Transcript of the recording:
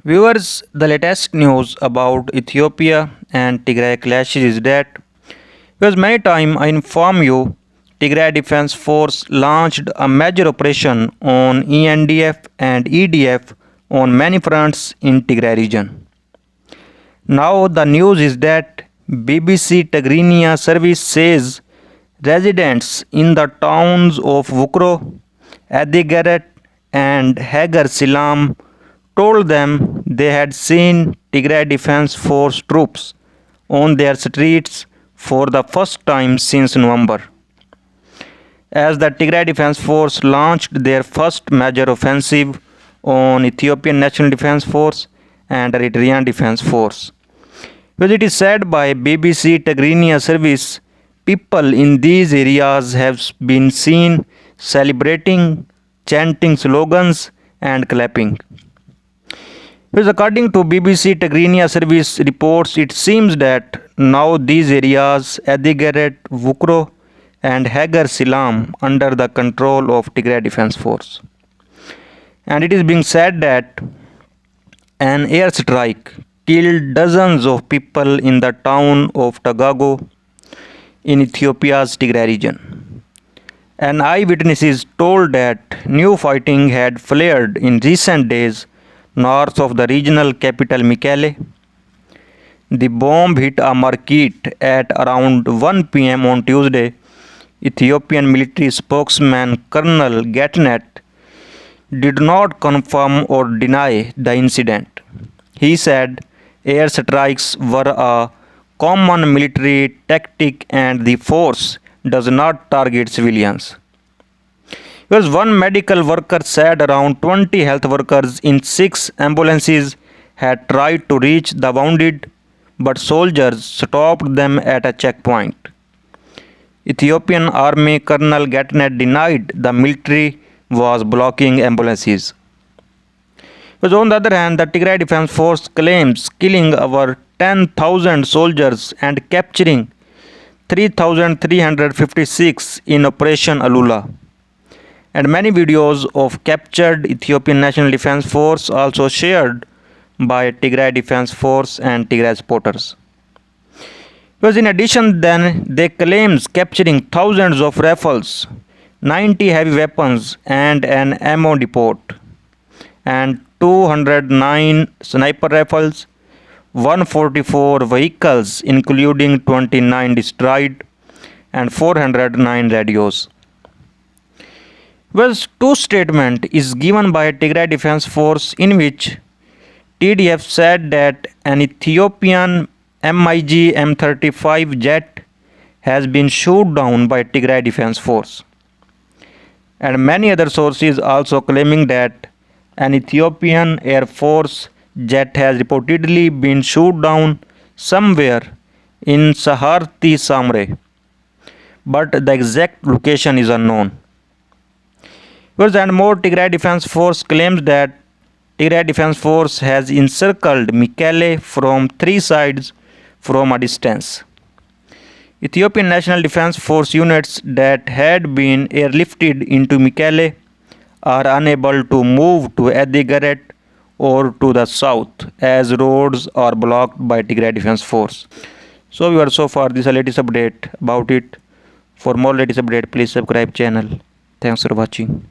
Viewers, the latest news about Ethiopia and Tigray clashes is that because many times I inform you, Tigray Defense Force launched a major operation on ENDF and EDF on many fronts in Tigray region. Now the news is that BBC Tigrinya service says residents in the towns of Vukro, Adigaret and Hagar Silam told them they had seen Tigray Defense Force troops on their streets for the first time since November. As the Tigray Defense Force launched their first major offensive on Ethiopian National Defense Force and Eritrean Defense Force. Well, it is said by BBC Tigrinya service, people in these areas have been seen celebrating, chanting slogans and clapping. Well, according to BBC Tigrinya service reports, it seems that now these areas, Adigaret, Vukro and Hagar Silam, under the control of Tigray Defense Force. And it is being said that an airstrike killed dozens of people in the town of Tagago in Ethiopia's Tigray region. An eyewitnesses told that new fighting had flared in recent days north of the regional capital Mekelle. The bomb hit a market at around 1 p.m. on Tuesday. Ethiopian military spokesman Colonel Getnet did not confirm or deny the incident. He said airstrikes were a common military tactic and the force does not target civilians. Because one medical worker said around 20 health workers in 6 ambulances had tried to reach the wounded, but soldiers stopped them at a checkpoint. Ethiopian Army Colonel Getnet denied the military was blocking ambulances. Because on the other hand, the Tigray Defense Force claims killing over 10,000 soldiers and capturing 3,356 in Operation Alula. And many videos of captured Ethiopian National Defense Force also shared by Tigray Defense Force and Tigray supporters. Because in addition then they claims capturing thousands of rifles, 90 heavy weapons and an ammo depot, and 209 sniper rifles, 144 vehicles including 29 destroyed and 409 radios. Well, two statement is given by Tigray Defense Force in which TDF said that an Ethiopian MiG M35 jet has been shot down by Tigray Defense Force. And many other sources also claiming that an Ethiopian Air Force jet has reportedly been shot down somewhere in Saharti Samre, but the exact location is unknown. And more, Tigray Defense Force claims that Tigray Defense Force has encircled Mekelle from 3 sides from a distance. Ethiopian National Defense Force units that had been airlifted into Mekelle are unable to move to Adigaret or to the south as roads are blocked by Tigray Defense Force. So viewers, so far this is the latest update about it. For more latest update, please subscribe channel. Thanks for watching.